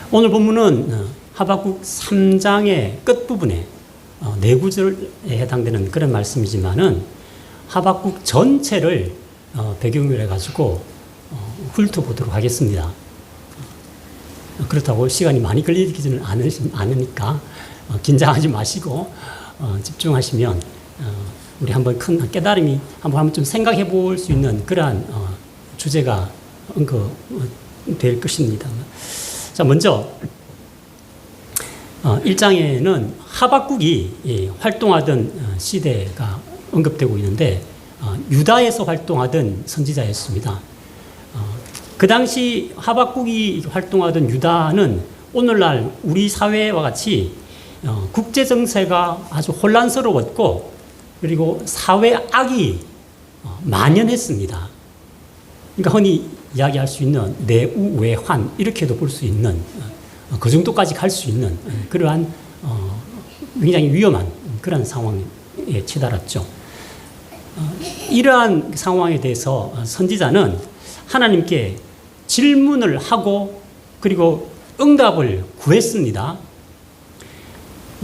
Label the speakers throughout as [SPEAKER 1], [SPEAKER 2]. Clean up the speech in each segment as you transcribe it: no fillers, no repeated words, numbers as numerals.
[SPEAKER 1] 오늘 본문은 하박국 3장의 끝부분에 네 구절에 해당되는 그런 말씀이지만은 하박국 전체를 배경으로 해가지고 훑어보도록 하겠습니다. 그렇다고 시간이 많이 걸리지는 않으니까 긴장하지 마시고 집중하시면 우리 한번 큰 깨달음이 한번 좀 생각해 볼 수 있는 그러한 주제가 언급될 것입니다. 자, 먼저 1장에는 하박국이 활동하던 시대가 언급되고 있는데 유다에서 활동하던 선지자였습니다. 그 당시 하박국이 활동하던 유다는 오늘날 우리 사회와 같이 국제 정세가 아주 혼란스러웠고 그리고 사회 악이 만연했습니다. 그러니까 흔히 이야기할 수 있는 내우외환 이렇게도 볼 수 있는 그 정도까지 갈 수 있는 그러한 굉장히 위험한 그런 상황에 치달았죠. 이러한 상황에 대해서 선지자는 하나님께 질문을 하고 그리고 응답을 구했습니다.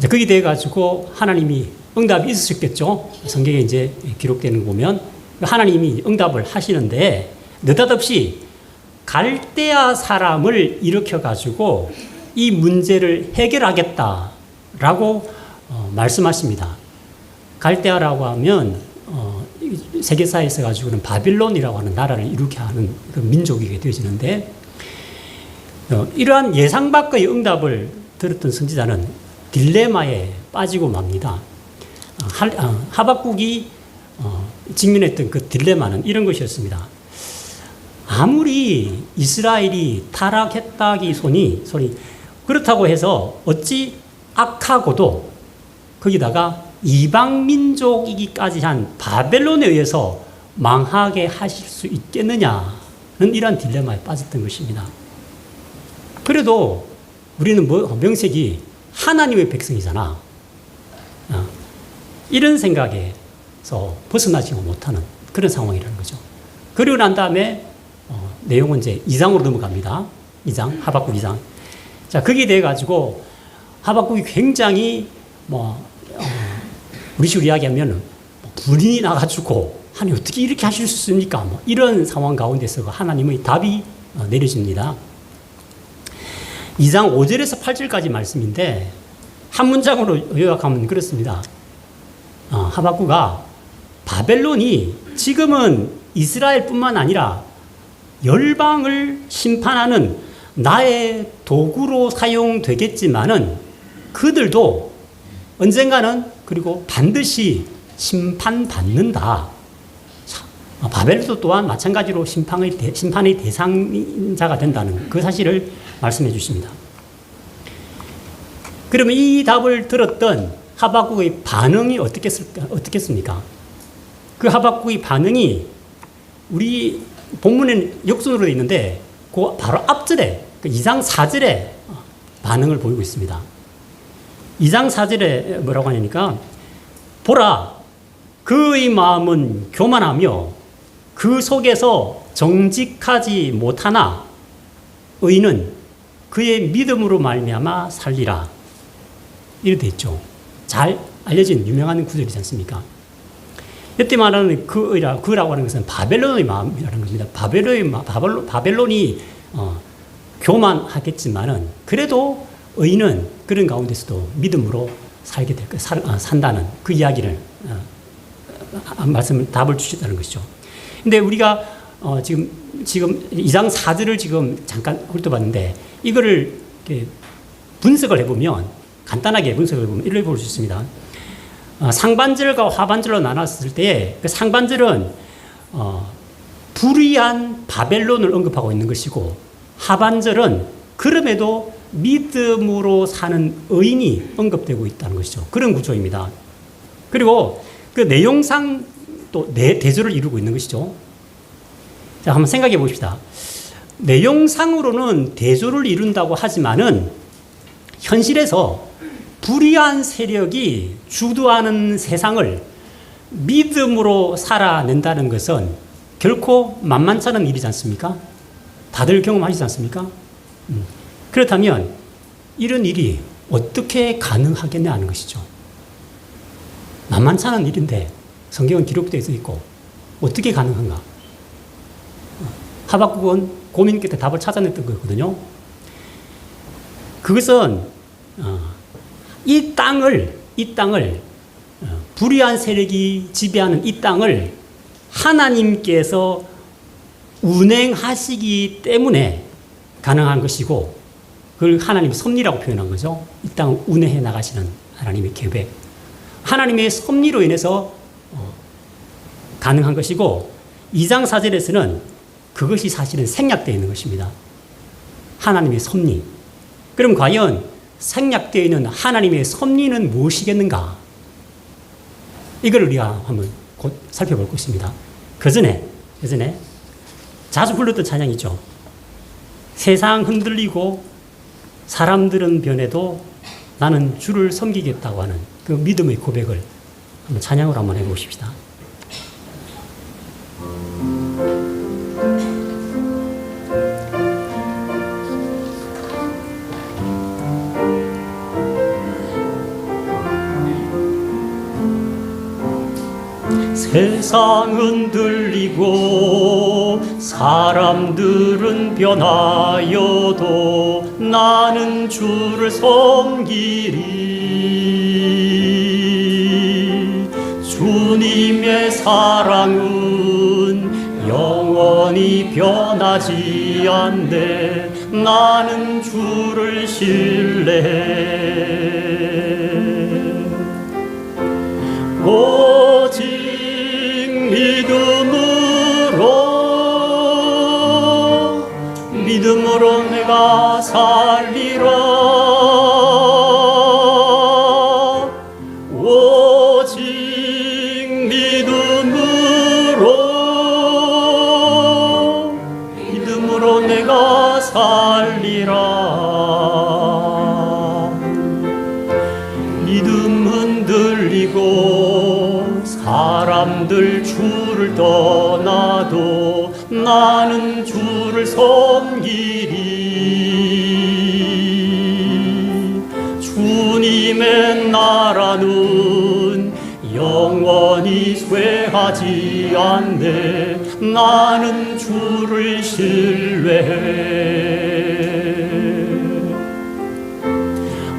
[SPEAKER 1] 거기에 대해 가지고 하나님이 응답이 있으셨겠죠. 성경에 이제 기록되는 거 보면 하나님이 응답을 하시는데 느닷없이 갈대아 사람을 일으켜 가지고 이 문제를 해결하겠다라고 말씀하십니다. 갈대아라고 하면 세계사에서 가지고는 바빌론이라고 하는 나라를 이루게 하는 그 민족이게 되어지는데 이러한 예상 밖의 응답을 들었던 선지자는 딜레마에 빠지고 맙니다. 하박국이 직면했던 그 딜레마는 이런 것이었습니다. 아무리 이스라엘이 타락했다기 소니 그렇다고 해서 어찌 악하고도 거기다가 이방 민족이기까지 한 바벨론에 의해서 망하게 하실 수 있겠느냐는 이러한 딜레마에 빠졌던 것입니다. 그래도 우리는 명색이 하나님의 백성이잖아. 이런 생각에서 벗어나지 못하는 그런 상황이라는 거죠. 그리고 난 다음에 내용은 이제 2장으로 넘어갑니다. 2장, 하박국 2장. 자, 거기에 대해 가지고 하박국이 굉장히 우리식으로 이야기하면 불이 나가지고 하나님 어떻게 이렇게 하실 수 있습니까? 이런 상황 가운데서 하나님의 답이 내려집니다. 2장 5절에서 8절까지 말씀인데 한 문장으로 요약하면 그렇습니다. 하박국아 바벨론이 지금은 이스라엘뿐만 아니라 열방을 심판하는 나의 도구로 사용되겠지만은 그들도 언젠가는 그리고 반드시 심판받는다. 바벨론도 또한 마찬가지로 심판의 대상자가 된다는 그 사실을 말씀해 주십니다. 그러면 이 답을 들었던 하박국의 반응이 어떻겠습니까? 그 하박국의 반응이 우리 본문에는 역순으로 되어 있는데 그 바로 앞절에 2장 4절에 반응을 보이고 있습니다. 2장 4절에 뭐라고 하냐니까 보라 그의 마음은 교만하며 그 속에서 정직하지 못하나 의인은 그의 믿음으로 말미암아 살리라. 이렇게 있죠. 잘 알려진 유명한 구절이지 않습니까? 이때 말하는 그라고 하는 것은 바벨론의 마음이라는 겁니다. 바벨론이 교만하겠지만은 그래도 의인은 그런 가운데서도 믿음으로 살게 될 산다는 그 이야기를 답을 주셨다는 것이죠. 근데 우리가 지금 2장 4절을 지금 잠깐 훑어봤는데 이거를 분석을 해보면 간단하게 분석을 해보면 이렇게 볼 수 있습니다. 상반절과 하반절로 나눴을 때 그 상반절은 불의한 바벨론을 언급하고 있는 것이고 하반절은 그럼에도 믿음으로 사는 의인이 언급되고 있다는 것이죠. 그런 구조입니다. 그리고 그 내용상 또 네 대조를 이루고 있는 것이죠. 자, 한번 생각해 봅시다. 내용상으로는 대조를 이룬다고 하지만은 현실에서 불의한 세력이 주도하는 세상을 믿음으로 살아낸다는 것은 결코 만만치 않은 일이지 않습니까? 다들 경험하시지 않습니까? 그렇다면 이런 일이 어떻게 가능하겠냐 하는 것이죠. 만만치 않은 일인데 성경은 기록되어 있고 어떻게 가능한가? 하박국은 고민 끝에 답을 찾아냈던 거거든요. 그것은 이 땅을 불의한 세력이 지배하는 이 땅을 하나님께서 운행하시기 때문에 가능한 것이고, 그걸 하나님의 섭리라고 표현한 거죠. 이 땅을 운행해 나가시는 하나님의 계획, 하나님의 섭리로 인해서 가능한 것이고, 2장 4절에서는 그것이 사실은 생략되어 있는 것입니다. 하나님의 섭리. 그럼 과연 생략되어 있는 하나님의 섭리는 무엇이겠는가? 이걸 우리가 한번 곧 살펴볼 것입니다. 그 전에 자주 불렀던 찬양이죠. 세상 흔들리고 사람들은 변해도 나는 주를 섬기겠다고 하는 그 믿음의 고백을 한번 찬양으로 한번 해보십시다. 세상은 들리고 사람들은 변하여도 나는 주를 섬기리. 주님의 사랑은 영원히 변하지 않네. 나는 주를 신뢰해. 오직 믿음으로 내가 살리라. 오직 믿음으로 내가 살리라. 믿음 흔들리고 사람들 주를 떠나도 나는 주를 섬기리. 주님의 나라는 영원히 쇠하지 않네. 나는 주를 신뢰해.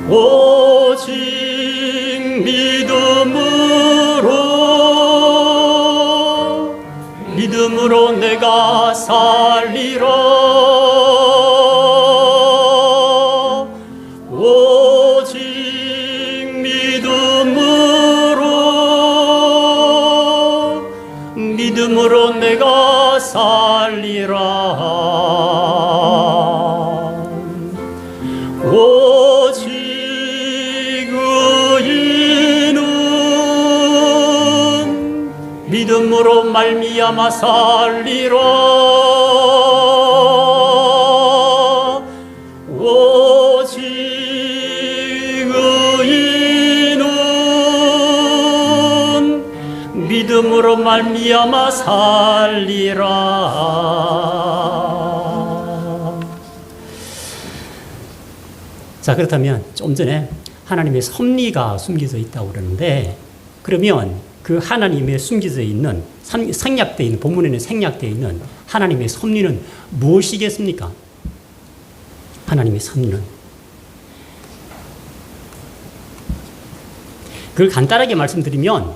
[SPEAKER 1] 오직 믿음으로 내가 살리라. 오직 믿음으로 내가 살리라. 오직 의인은 믿음으로 말미암아 살리라. 오직 의인은 믿음으로 말미암아 살리라. 자, 그렇다면 좀 전에 하나님의 섭리가 숨겨져 있다고 그러는데, 그러면 그 하나님의 숨겨져 있는, 생략되어 있는, 본문에는 생략되어 있는 하나님의 섭리는 무엇이겠습니까? 하나님의 섭리는. 그걸 간단하게 말씀드리면,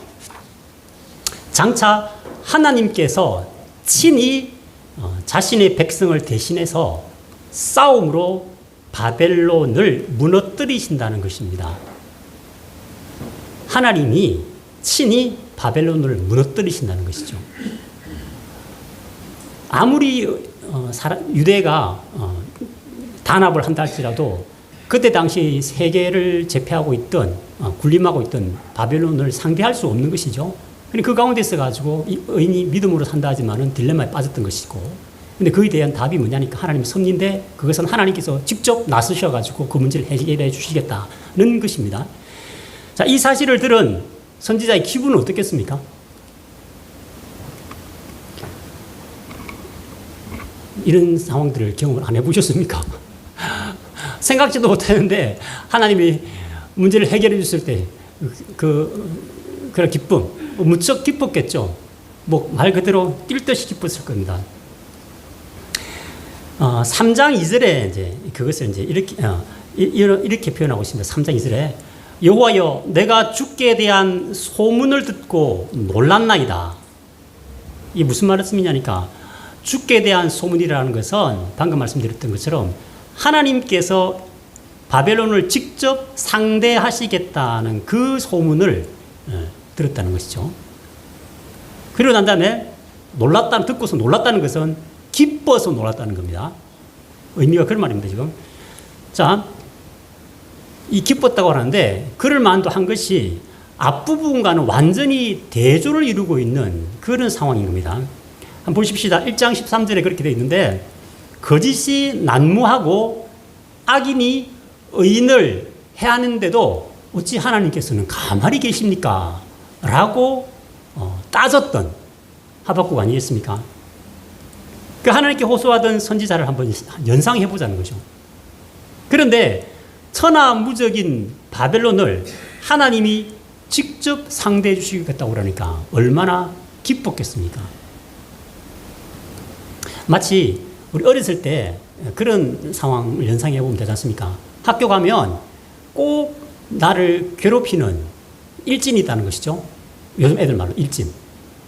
[SPEAKER 1] 장차 하나님께서 친히 자신의 백성을 대신해서 싸움으로 바벨론을 무너뜨리신다는 것입니다. 하나님이 친히 바벨론을 무너뜨리신다는 것이죠. 아무리 유대가 단합을 한다 할지라도 그때 당시 세계를 제패하고 있던, 군림하고 있던 바벨론을 상대할 수 없는 것이죠. 그 가운데 있어가지고 의인이 믿음으로 산다 하지만은 딜레마에 빠졌던 것이고, 근데 그에 대한 답이 뭐냐니까 하나님의 섭리인데, 그것은 하나님께서 직접 나서셔가지고 그 문제를 해결해 주시겠다는 것입니다. 자, 이 사실을 들은 선지자의 기분은 어떻겠습니까? 이런 상황들을 경험을 안 해보셨습니까? 생각지도 못했는데 하나님이 문제를 해결해 줬을 때 그런 기쁨, 무척 기뻤겠죠. 뭐 말 그대로 뛸 듯이 기뻤을 겁니다. 3장 2절에 이제 그것을 이제 이렇게 표현하고 있습니다. 3장 2절에 여호와여 내가 주께 대한 소문을 듣고 놀랐나이다. 이게 무슨 말씀이냐니까 주께 대한 소문이라는 것은 방금 말씀드렸던 것처럼 하나님께서 바벨론을 직접 상대하시겠다는 그 소문을 들었다는 것이죠. 그리고 난 다음에 듣고서 놀랐다는 것은 기뻐서 놀랐다는 겁니다. 의미가 그런 말입니다, 지금. 자, 이 기뻤다고 하는데, 그럴 만도 한 것이 앞부분과는 완전히 대조를 이루고 있는 그런 상황인 겁니다. 한번 보십시다. 1장 13절에 그렇게 되어 있는데, 거짓이 난무하고 악인이 의인을 해하는데도 어찌 하나님께서는 가만히 계십니까? 라고 따졌던 하박국 아니겠습니까? 그 하나님께 호소하던 선지자를 한번 연상해 보자는 거죠. 그런데 천하무적인 바벨론을 하나님이 직접 상대해 주시겠다고 그러니까 얼마나 기뻤겠습니까? 마치 우리 어렸을 때 그런 상황을 연상해 보면 되지 않습니까? 학교 가면 꼭 나를 괴롭히는 일진이 있다는 것이죠. 요즘 애들 말로 일진.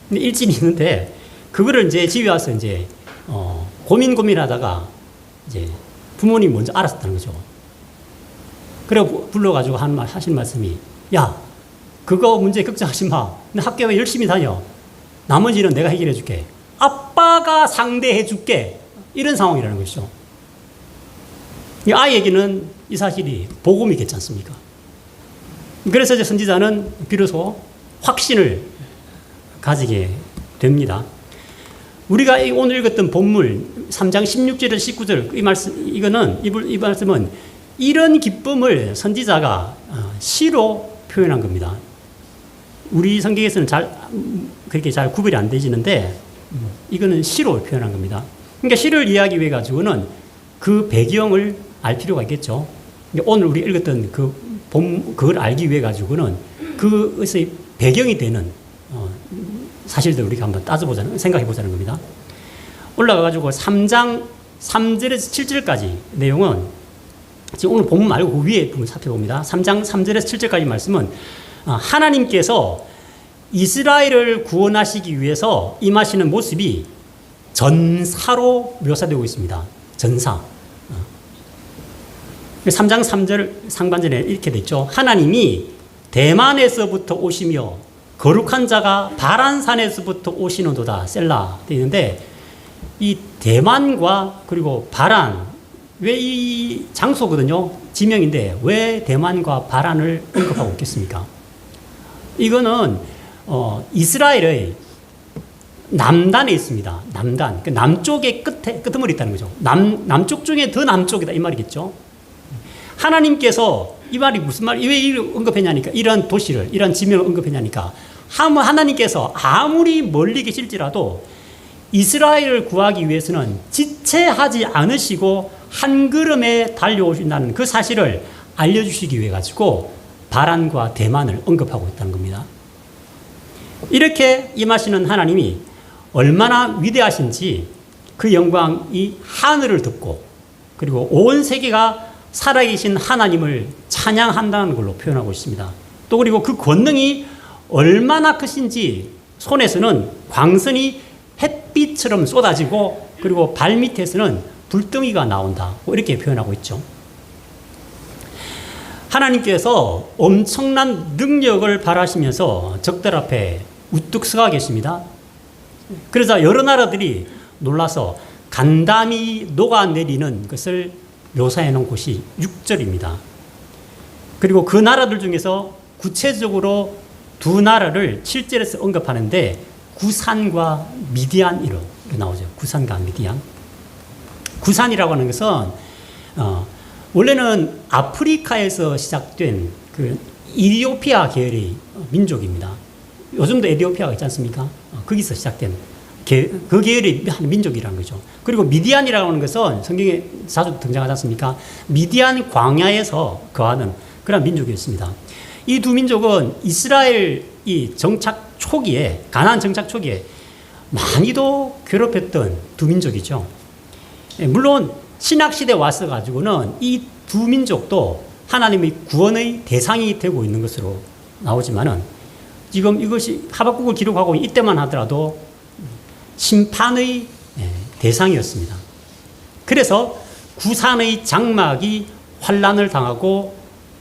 [SPEAKER 1] 근데 일진이 있는데 그거를 이제 집에 와서 이제 고민하다가 이제 부모님이 먼저 알았었다는 거죠. 그래 불러가지고 하신 말씀이 야 그거 문제 걱정하지 마. 너 학교에 열심히 다녀. 나머지는 내가 해결해 줄게. 아빠가 상대해 줄게. 이런 상황이라는 것이죠. 이 아이에게는 이 사실이 복음이겠지 않습니까? 그래서 이제 선지자는 비로소 확신을 가지게 됩니다. 우리가 오늘 읽었던 본물 3장 16절에서 19절 이 말씀은 이런 기쁨을 선지자가 시로 표현한 겁니다. 우리 성경에서는 그렇게 잘 구별이 안 되지는데 이거는 시로 표현한 겁니다. 그러니까 시를 이해하기 위해 가지고는 그 배경을 알 필요가 있겠죠. 오늘 우리 읽었던 그걸 알기 위해 가지고는 그것의 배경이 되는 사실들 우리가 한번 생각해 보자는 겁니다. 올라가가지고 3장 3절에서 7절까지 내용은 지금 오늘 본문 말고 그 위에 부분 살펴봅니다. 3장 3절에서 7절까지 말씀은 하나님께서 이스라엘을 구원하시기 위해서 임하시는 모습이 전사로 묘사되고 있습니다. 전사. 3장 3절 상반절에 이렇게 돼 있죠. 하나님이 대만에서부터 오시며 거룩한 자가 바란산에서부터 오시는도다. 셀라 되어 있는데 이 대만과 그리고 바란 왜 이 장소거든요. 지명인데 왜 대만과 바란을 언급하고 있겠습니까? 이거는 이스라엘의 남단에 있습니다. 남단. 그 남쪽의 끄트머리 있다는 거죠. 남쪽 중에 더 남쪽이다 이 말이겠죠. 하나님께서 이 말이 무슨 말? 왜 이걸 언급했냐니까 이런 도시를 이런 지명을 언급했냐니까 하나님께서 아무리 멀리 계실지라도 이스라엘을 구하기 위해서는 지체하지 않으시고 한 걸음에 달려오신다는 그 사실을 알려주시기 위해 가지고 바란과 대만을 언급하고 있다는 겁니다. 이렇게 임하시는 하나님이 얼마나 위대하신지 그 영광이 하늘을 덮고 그리고 온 세계가 살아계신 하나님을 찬양한다는 걸로 표현하고 있습니다. 또 그리고 그 권능이 얼마나 크신지 손에서는 광선이 햇빛처럼 쏟아지고 그리고 발밑에서는 불덩이가 나온다. 이렇게 표현하고 있죠. 하나님께서 엄청난 능력을 발하시면서 적들 앞에 우뚝 서가 계십니다. 그래서 여러 나라들이 놀라서 간담이 녹아내리는 것을 묘사해 놓은 곳이 6절입니다. 그리고 그 나라들 중에서 구체적으로 두 나라를 7절에서 언급하는데 구산과 미디안으로 나오죠. 구산과 미디안. 구산이라고 하는 것은 원래는 아프리카에서 시작된 그 이디오피아 계열의 민족입니다. 요즘도 에티오피아가 있지 않습니까? 거기서 시작된 그 계열의 한 민족이라는 거죠. 그리고 미디안이라고 하는 것은 성경에 자주 등장하지 않습니까? 미디안 광야에서 거하는 그런 민족이었습니다. 이 두 민족은 이스라엘 이 정착 초기에, 가나안 정착 초기에 많이도 괴롭혔던 두 민족이죠. 물론 신학시대에 와서 가지고는 이 두 민족도 하나님의 구원의 대상이 되고 있는 것으로 나오지만은 지금 이것이 하박국을 기록하고 이때만 하더라도 심판의 대상이었습니다. 그래서 구산의 장막이 환란을 당하고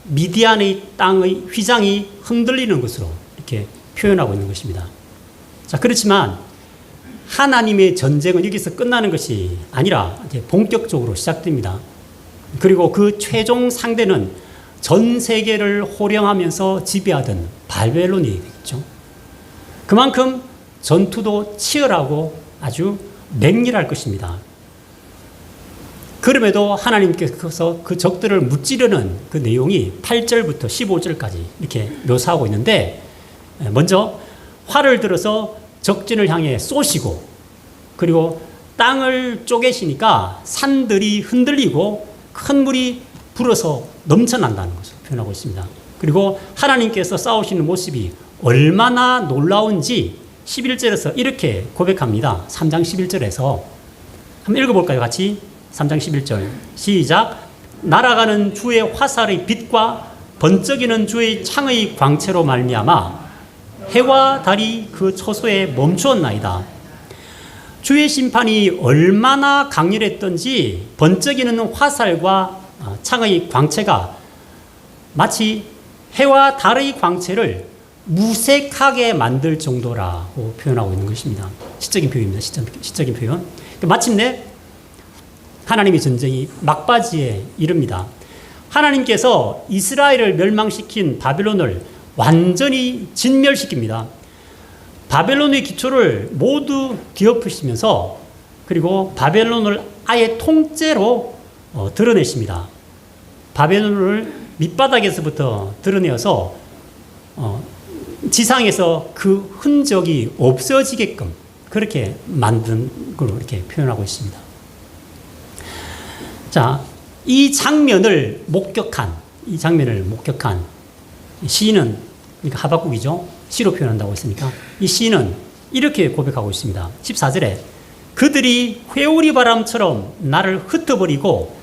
[SPEAKER 1] 미디안의 땅의 휘장이 흔들리는 것으로 이렇게 표현하고 있는 것입니다. 자, 그렇지만 하나님의 전쟁은 여기서 끝나는 것이 아니라 이제 본격적으로 시작됩니다. 그리고 그 최종 상대는 전 세계를 호령하면서 지배하던 바벨론이 되겠죠. 그만큼 전투도 치열하고 아주 맹렬할 것입니다. 그럼에도 하나님께서 그 적들을 무찌르는 그 내용이 8절부터 15절까지 이렇게 묘사하고 있는데, 먼저 활을 들어서 적진을 향해 쏘시고, 그리고 땅을 쪼개시니까 산들이 흔들리고 큰 물이 불어서 넘쳐난다는 것을 표현하고 있습니다. 그리고 하나님께서 싸우시는 모습이 얼마나 놀라운지 11절에서 이렇게 고백합니다. 3장 11절에서 한번 읽어볼까요? 같이 3장 11절 시작. 날아가는 주의 화살의 빛과 번쩍이는 주의 창의 광채로 말미암아 해와 달이 그 처소에 멈추었나이다. 주의 심판이 얼마나 강렬했던지 번쩍이는 화살과 창의 광채가 마치 해와 달의 광채를 무색하게 만들 정도라고 표현하고 있는 것입니다. 시적인 표현입니다. 시적인 표현. 마침내 하나님의 전쟁이 막바지에 이릅니다. 하나님께서 이스라엘을 멸망시킨 바벨론을 완전히 진멸시킵니다. 바벨론의 기초를 모두 뒤엎으시면서 그리고 바벨론을 아예 통째로 드러내십니다. 바벨론을 밑바닥에서부터 드러내어서 지상에서 그 흔적이 없어지게끔 그렇게 만든 걸로 이렇게 표현하고 있습니다. 자, 이 장면을 목격한 시인은, 그러니까 하박국이죠. 시로 표현한다고 했으니까 이 시인은 이렇게 고백하고 있습니다. 14절에 그들이 회오리 바람처럼 나를 흩어버리고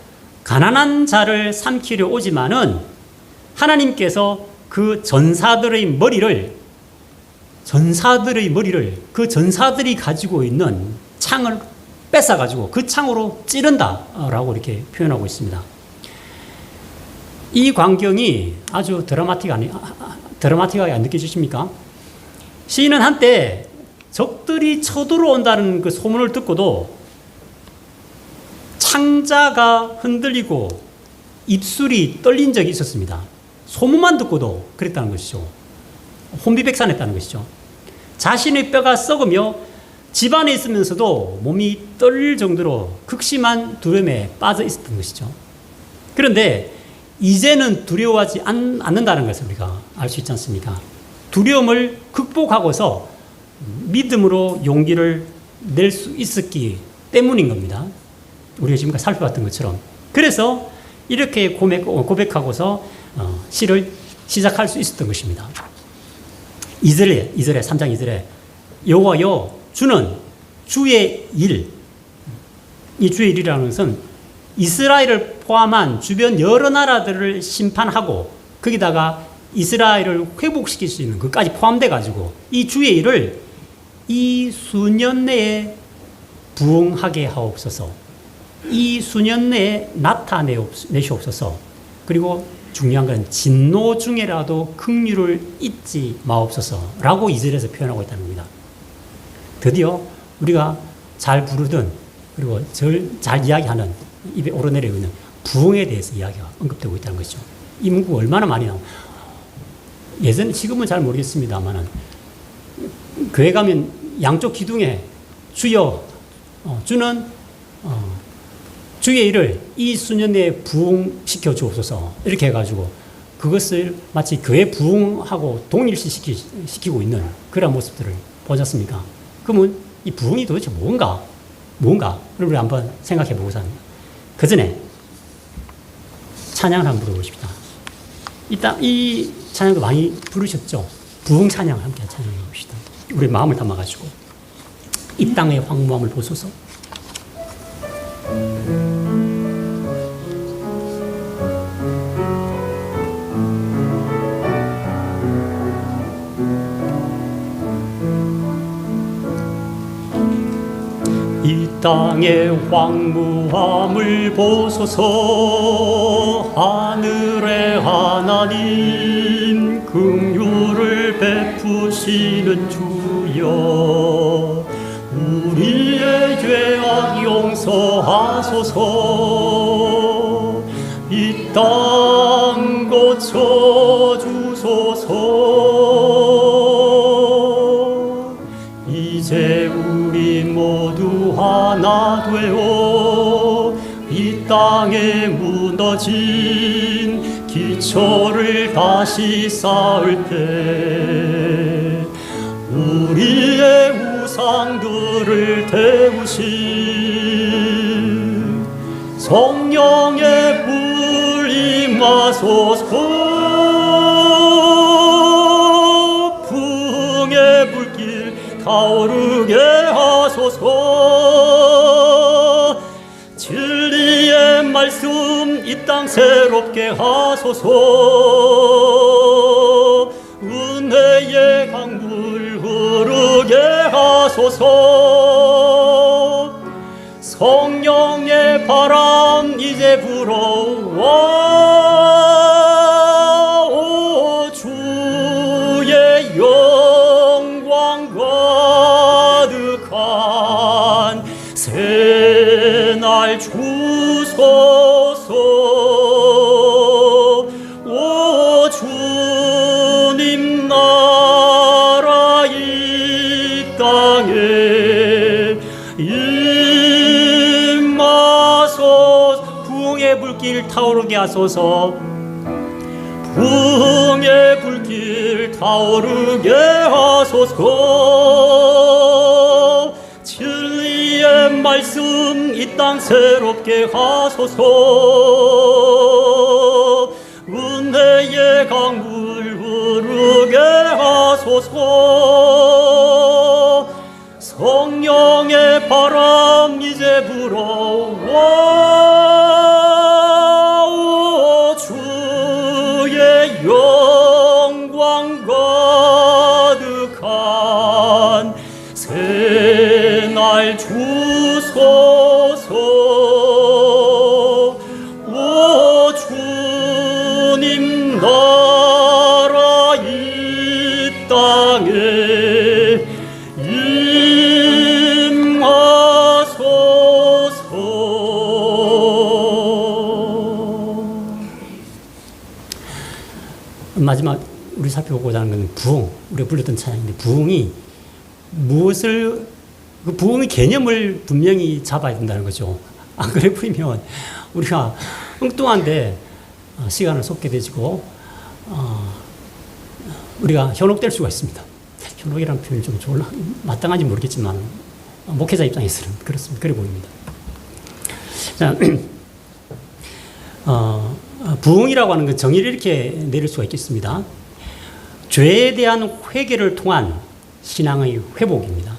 [SPEAKER 1] 가난한 자를 삼키려 오지만은 하나님께서 그 전사들의 머리를 그 전사들이 가지고 있는 창을 뺏어가지고 그 창으로 찌른다라고 이렇게 표현하고 있습니다. 이 광경이 아주 드라마틱하게 안 느껴지십니까? 시인은 한때 적들이 쳐들어온다는 그 소문을 듣고도 창자가 흔들리고 입술이 떨린 적이 있었습니다. 소문만 듣고도 그랬다는 것이죠. 혼비백산했다는 것이죠. 자신의 뼈가 썩으며 집안에 있으면서도 몸이 떨릴 정도로 극심한 두려움에 빠져 있었던 것이죠. 그런데 이제는 두려워하지 않는다는 것을 우리가 알 수 있지 않습니까? 두려움을 극복하고서 믿음으로 용기를 낼 수 있었기 때문인 겁니다. 우리가 지금까지 살펴봤던 것처럼. 그래서 이렇게 고백하고서 시를 시작할 수 있었던 것입니다. 3장 2절에 여호와여 주는 주의 일, 이 주의 일이라는 것은 이스라엘을 포함한 주변 여러 나라들을 심판하고 거기다가 이스라엘을 회복시킬 수 있는 것까지 포함돼 가지고 이 주의 일을 이 수년 내에 부응하게 하옵소서, 이 수년 내에 나타내시옵소서, 그리고 중요한 건 진노 중에라도 긍휼을 잊지 마옵소서라고 2절에서 표현하고 있다는 겁니다. 드디어 우리가 잘 부르던 그리고 잘 이야기하는 입에 오르내리고 있는 부흥에 대해서 이야기가 언급되고 있다는 것이죠. 이 문구가 얼마나 많이 나오고 지금은 잘 모르겠습니다만은 교회 가면 양쪽 기둥에 주여 주는 주의 일을 이 수년 내에 부흥시켜 주옵소서 이렇게 해가지고 그것을 마치 교회 부흥하고 동일시키고 있는 그런 모습들을 보셨습니까? 그러면 이 부흥이 도대체 뭔가를 우리 한번 생각해 보고자 합니다. 그 전에 찬양을 한번 부르고싶다. 이 찬양도 많이 부르셨죠? 부흥 찬양을 함께 찬양해 봅시다. 우리 마음을 담아가지고 이 땅의 황무함을 보소서. 이 땅의 황무함을 보소서. 하늘의 하나님 긍휼을 베푸시는 주여, 우리의 죄악 용서하소서. 이 땅 고쳐주소서. 이제 우리 모두 하나 되어 이 땅에 무너진 기초를 다시 쌓을 때 우리의 우상들을 태우신 성령의 불 임하소서. 부흥의 불길 타오르게 하소서. 진리의 말씀 이 땅 새롭게 하소서. 은혜의 강물 흐르게 하소서. 성령의 바람 이제 불어와. 오 주의 영광 가득한 새날 주소서. 오 주님 나라 이 땅에 임하소서. 부흥의 불길 타오르게 하소서. 부흥의 불길 타오르게 하소서. 진리의 말씀 이 땅 새롭게 하소서. 은혜의 강물 흐르게 하소서. 성령의 바람 이제 불어와. 오 주의 영광 가득한 새날 주소서. 오 주님 나라 이 땅에 임하소서. 마지막 우리 살펴보고자 하는 것은 부흥. 우리가 불렀던 찬양인데 부흥이 무엇을, 그 부흥의 개념을 분명히 잡아야 된다는 거죠. 안 그래 보이면 우리가 엉뚱한데 시간을 쏟게 되지고 우리가 현혹될 수가 있습니다. 현혹이라는 표현이 좀 마땅한지 모르겠지만 목회자 입장에서는 그렇습니다. 그래 보입니다. 자, 부흥이라고 하는 건 정의를 이렇게 내릴 수가 있겠습니다. 죄에 대한 회개를 통한 신앙의 회복입니다.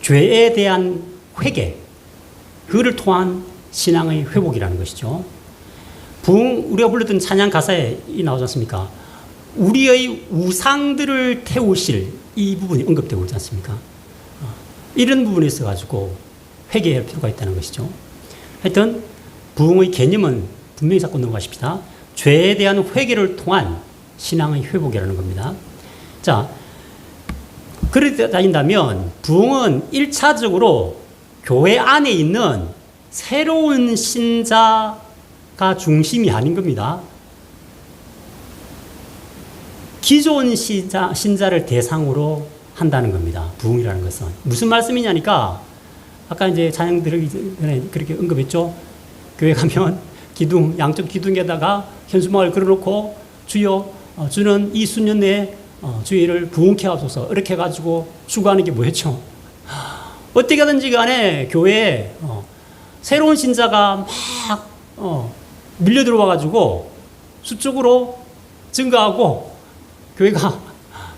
[SPEAKER 1] 죄에 대한 회개, 그를 통한 신앙의 회복이라는 것이죠. 부흥, 우리가 불렀던 찬양 가사에 나오지 않습니까? 우리의 우상들을 태우실 이 부분이 언급되고 있지 않습니까? 이런 부분에 있어가지고 회개할 필요가 있다는 것이죠. 하여튼 부흥의 개념은 분명히 잡고 넘어가십시다. 죄에 대한 회개를 통한 신앙의 회복이라는 겁니다. 자, 그렇게 따진다면 부흥은 1차적으로 교회 안에 있는 새로운 신자가 중심이 아닌 겁니다. 기존 신자를 대상으로 한다는 겁니다. 부흥이라는 것은. 무슨 말씀이냐니까 아까 이제 찬양 들으기 전에 그렇게 언급했죠. 교회 가면 기둥, 양쪽 기둥에다가 현수막을 걸어놓고 주여 주는 이 수년 내에 주의를 부흥케 하소서 이렇게 해가지고 추구하는 게 뭐였죠? 어떻게 하든지 간에 교회에 새로운 신자가 막 밀려 들어와가지고 수적으로 증가하고 교회가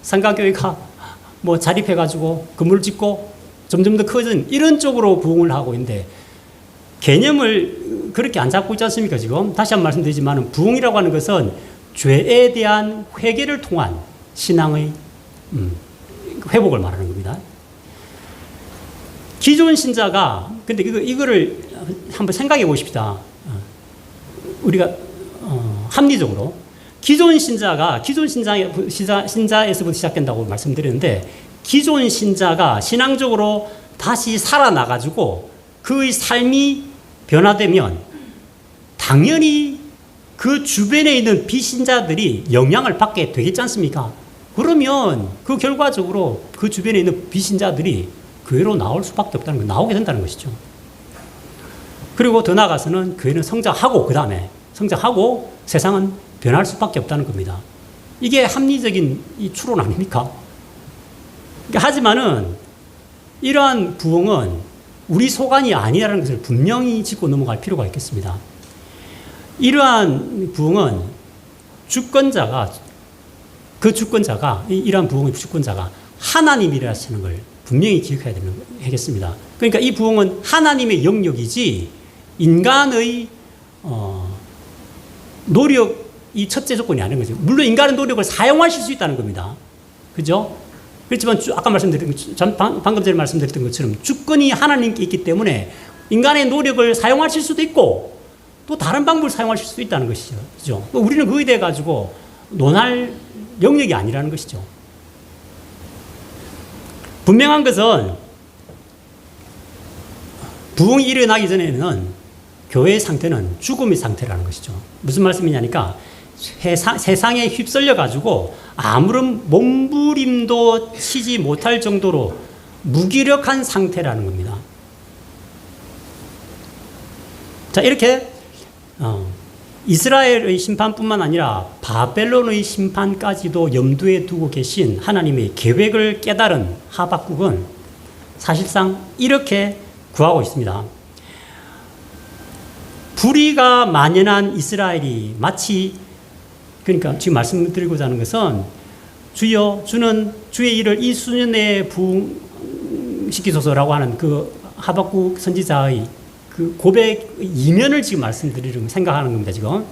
[SPEAKER 1] 상가교회가 뭐 자립해가지고 건물을 짓고 점점 더 커진 이런 쪽으로 부흥을 하고 있는데 개념을 그렇게 안 잡고 있지 않습니까 지금? 다시 한번 말씀드리지만 부흥이라고 하는 것은 죄에 대한 회개를 통한 신앙의 회복을 말하는 겁니다. 기존 신자가 근데 이거를 한번 생각해 보십시다. 우리가 합리적으로 기존 신자에서부터 시작된다고 말씀드렸는데 기존 신자가 신앙적으로 다시 살아나가지고 그의 삶이 변화되면 당연히 그 주변에 있는 비신자들이 영향을 받게 되겠지 않습니까? 그러면 그 결과적으로 그 주변에 있는 비신자들이 교회로 나올 수밖에 없다는 거, 나오게 된다는 것이죠. 그리고 더 나아가서는 교회는 성장하고 그 다음에 성장하고 세상은 변할 수밖에 없다는 겁니다. 이게 합리적인 이 추론 아닙니까? 하지만은 이러한 부흥은 우리 소관이 아니라는 것을 분명히 짚고 넘어갈 필요가 있겠습니다. 이러한 부흥은 이러한 부흥의 주권자가 하나님이라시는 걸 분명히 기억해야 되겠습니다. 그러니까 이 부흥은 하나님의 영역이지 인간의 노력이 첫째 조건이 아닌 거죠. 물론 인간의 노력을 사용하실 수 있다는 겁니다. 그죠? 그렇지만 아까 방금 전에 말씀드렸던 것처럼 주권이 하나님께 있기 때문에 인간의 노력을 사용하실 수도 있고 또 다른 방법을 사용하실 수도 있다는 것이죠. 그죠? 우리는 그거에 대해 가지고 논할 영역이 아니라는 것이죠. 분명한 것은 부흥이 일어나기 전에는 교회의 상태는 죽음의 상태라는 것이죠. 무슨 말씀이냐니까 세상에 휩쓸려 가지고 아무런 몸부림도 치지 못할 정도로 무기력한 상태라는 겁니다. 자, 이렇게 이스라엘의 심판뿐만 아니라 바벨론의 심판까지도 염두에 두고 계신 하나님의 계획을 깨달은 하박국은 사실상 이렇게 구하고 있습니다. 불의가 만연한 이스라엘이 마치 그러니까 지금 말씀드리고자 하는 것은 주여 주는 주의 일을 이 수년 내에 부흥시키소서라고 하는 그 하박국 선지자의 그 고백 이면을 지금 말씀드리려고 생각하는 겁니다. 지금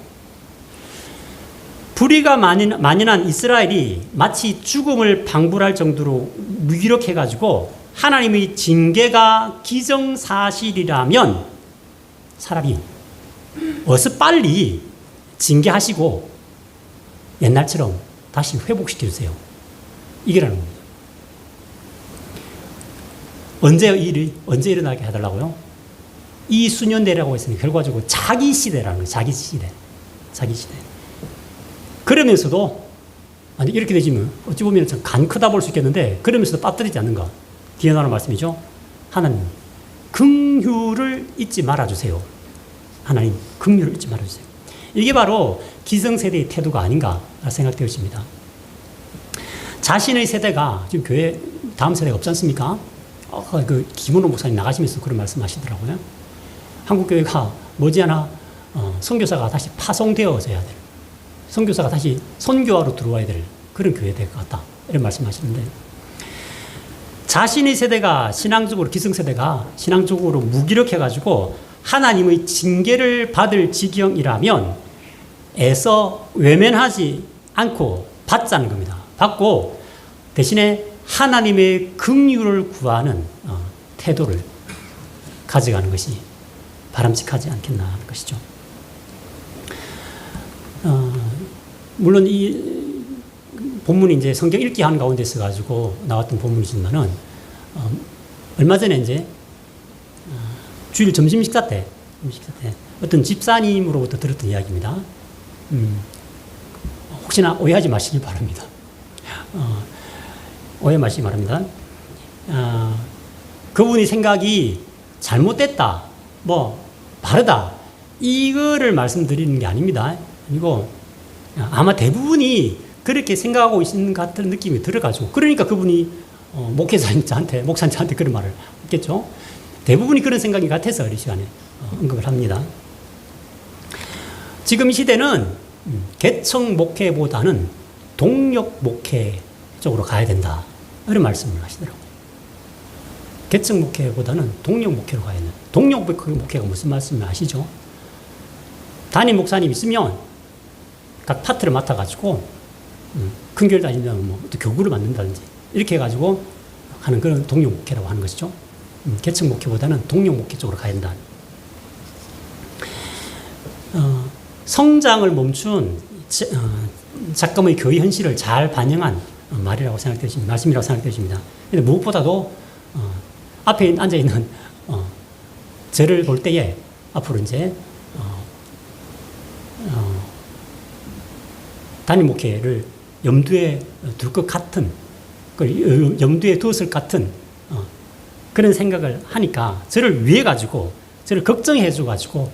[SPEAKER 1] 불의가 만연한 이스라엘이 마치 죽음을 방불할 정도로 무기력해가지고 하나님의 징계가 기정사실이라면 차라리 어서 빨리 징계하시고 옛날처럼 다시 회복시켜주세요. 이게라는 겁니다. 언제 일어나게 해달라고요? 이 수년 내라고 했으니 결과적으로 자기 시대라는 거예요. 자기 시대. 그러면서도 아니 이렇게 되지면 어찌 보면 참 간 크다 볼 수 있겠는데 그러면서도 빠뜨리지 않는가. 뒤에 나오는 말씀이죠. 하나님 긍휼을 잊지 말아주세요. 하나님 긍휼을 잊지 말아주세요. 이게 바로 기성세대의 태도가 아닌가 생각되어집니다. 자신의 세대가 지금 교회 다음 세대가 없지 않습니까? 그 김은호 목사님 나가시면서 그런 말씀하시더라고요. 한국교회가 머지않아 선교사가 다시 파송되어져야 될, 선교사가 다시 선교하러 들어와야 될 그런 교회 될 것 같다. 이런 말씀하시는데 자신의 세대가 신앙적으로 기성세대가 신앙적으로 무기력해가지고 하나님의 징계를 받을 지경이라면 애써 외면하지 않고 받자는 겁니다. 받고 대신에 하나님의 긍휼을 구하는 태도를 가져가는 것이 바람직하지 않겠나 하는 것이죠. 물론 이 본문이 이제 성경 읽기 하는 가운데 있어가지고 나왔던 본문이지만은 얼마 전에 이제 주일 점심 식사 때 어떤 집사님으로부터 들었던 이야기입니다. 혹시나 오해하지 마시기 바랍니다. 오해 마시기 바랍니다. 그분이 생각이 잘못됐다, 바르다, 이거를 말씀드리는 게 아닙니다. 그리고 아마 대부분이 그렇게 생각하고 있는 것 같은 느낌이 들어가지고, 그러니까 그분이 목사님한테 그런 말을 했겠죠. 대부분이 그런 생각이 같아서 이 시간에 언급을 합니다. 지금 이 시대는 계층 목회보다는 동력 목회 쪽으로 가야 된다. 이런 말씀을 하시더라고요. 계층 목회보다는 동력 목회로 가야 된다. 동력 목회가 무슨 말씀을 아시죠? 담임 목사님 있으면 각 파트를 맡아가지고 큰 교회 다니면 뭐 교구를 만든다든지 이렇게 해가지고 하는 그런 동력 목회라고 하는 것이죠. 계층 목회보다는 동력 목회 쪽으로 가야 된다. 성장을 멈춘 작금의 교회 현실을 잘 반영한 말씀이라고 생각되십니다. 근데 무엇보다도 앞에 앉아 있는 저를 볼 때에 앞으로 이제 담임 목회를 염두에 둘 것 같은, 염두에 두었을 것 같은 그런 생각을 하니까 저를 위해 가지고, 저를 걱정해 줘 가지고,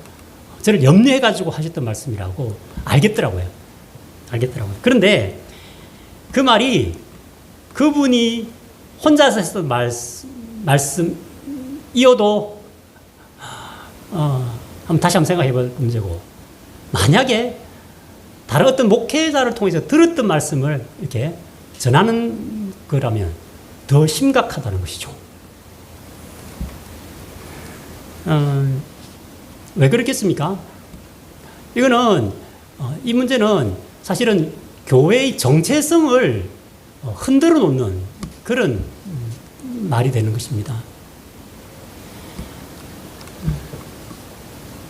[SPEAKER 1] 저를 염려해 가지고 하셨던 말씀이라고 알겠더라고요. 그런데 그 말이 그분이 혼자서 했던 말씀이어도 다시 한번 생각해 볼 문제고, 만약에 다른 어떤 목회자를 통해서 들었던 말씀을 이렇게 전하는 거라면 더 심각하다는 것이죠. 왜 그렇겠습니까? 이거는, 이 문제는 사실은 교회의 정체성을 흔들어 놓는 그런 말이 되는 것입니다.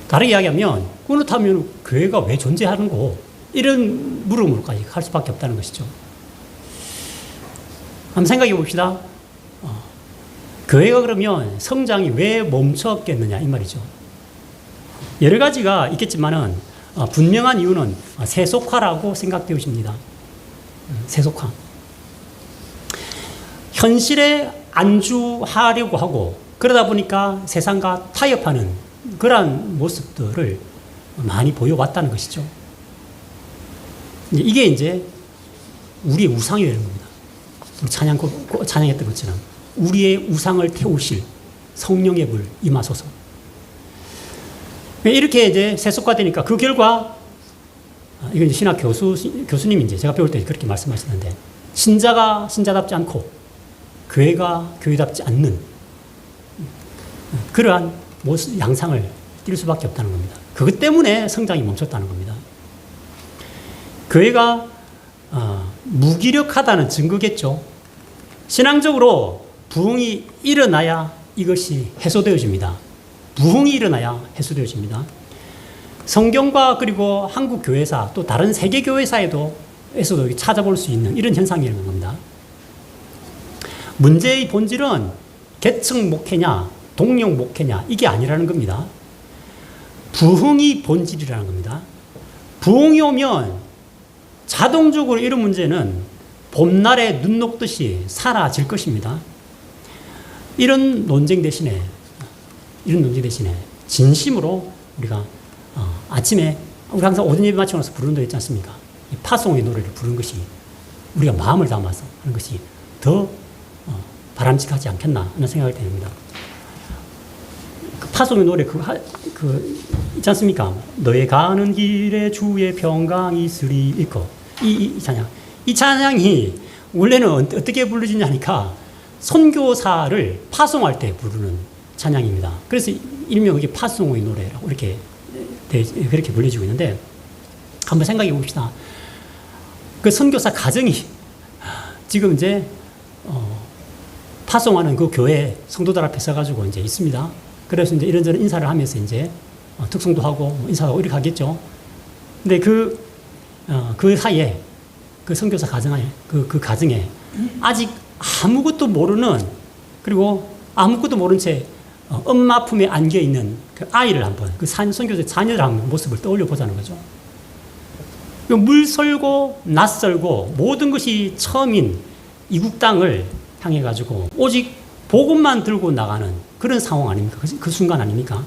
[SPEAKER 1] 다르게 이야기하면, 그렇다면 교회가 왜 존재하는 거? 이런 물음으로까지 갈 수밖에 없다는 것이죠. 한번 생각해 봅시다. 교회가 그러면 성장이 왜 멈췄겠느냐, 이 말이죠. 여러 가지가 있겠지만은, 분명한 이유는 세속화라고 생각되어집니다. 세속화. 현실에 안주하려고 하고, 그러다 보니까 세상과 타협하는 그러한 모습들을 많이 보여왔다는 것이죠. 이게 이제 우리의 우상이 되는 겁니다. 우리 찬양했던 것처럼 우리의 우상을 태우실 성령의 불 임하소서. 이렇게 이제 세속화되니까 그 결과, 이건 이제 신학 교수님이 이제 제가 배울 때 그렇게 말씀하시는데, 신자가 신자답지 않고 교회가 교회답지 않는 그러한 모습, 양상을 띌 수밖에 없다는 겁니다. 그것 때문에 성장이 멈췄다는 겁니다. 교회가 무기력하다는 증거겠죠. 신앙적으로 부흥이 일어나야 이것이 해소되어집니다. 부흥이 일어나야 해소되어집니다. 성경과 그리고 한국 교회사 또 다른 세계 교회사에도 찾아볼 수 있는 이런 현상이라는 겁니다. 문제의 본질은 계층 목회냐 동력 목회냐 이게 아니라는 겁니다. 부흥이 본질이라는 겁니다. 부흥이 오면 자동적으로 이런 문제는 봄날에 눈 녹듯이 사라질 것입니다. 이런 논쟁 대신에 진심으로 우리가 아침에 우리 항상 오전 예배 마치고 나서 부르는 거 있지 않습니까? 이 파송의 노래를 부르는 것이 우리가 마음을 담아서 하는 것이 더 바람직하지 않겠나 하는 생각이 듭니다. 그 파송의 노래 있지 않습니까? 너의 가는 길에 주의 평강이 있으리 있고 이 찬양. 이 찬양이 원래는 어떻게 부르지냐니까 선교사를 파송할 때 부르는 찬양입니다. 그래서 일명 그게 파송의 노래라고 그렇게 불려지고 있는데, 한번 생각해 봅시다. 그 선교사 가정이 지금 이제 파송하는 그 교회 성도들 앞에 서가지고 이제 있습니다. 그래서 이제 이런저런 인사를 하면서 이제 특송도 하고 인사하고 이렇게 하겠죠. 근데 그 사이에 그 선교사 가정에 그 가정에 아직 아무것도 모르는, 그리고 아무것도 모른 채 엄마 품에 안겨 있는 그 아이를 한번, 그 선교사의 자녀를 한번 모습을 떠올려 보자는 거죠. 물설고 낯설고 모든 것이 처음인 이국 땅을 향해 가지고 오직 복음만 들고 나가는 그런 상황 아닙니까? 그 순간 아닙니까?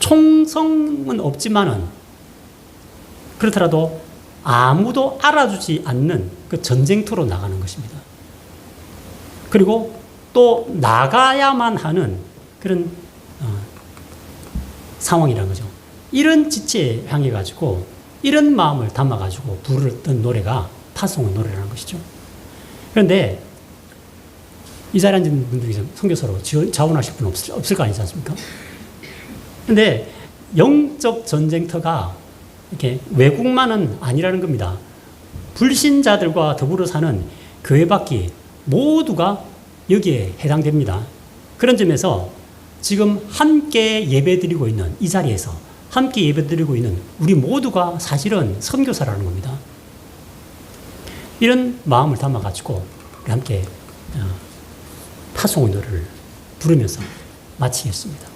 [SPEAKER 1] 총성은 없지만은 그렇더라도 아무도 알아주지 않는 그 전쟁터로 나가는 것입니다. 그리고 또 나가야만 하는 그런 상황이라는 거죠. 이런 지체에 향해 가지고 이런 마음을 담아 가지고 부르던 노래가 파송의 노래라는 것이죠. 그런데 이 자리에 앉은 분들이 선교사로 자원하실 분 없을 거 아니지 않습니까? 그런데 영적 전쟁터가 이렇게 외국만은 아니라는 겁니다. 불신자들과 더불어 사는 교회 밖이 모두가 여기에 해당됩니다. 그런 점에서 지금 함께 예배드리고 있는 이 자리에서 함께 예배드리고 있는 우리 모두가 사실은 선교사라는 겁니다. 이런 마음을 담아가지고 우리 함께 파송의 노래를 부르면서 마치겠습니다.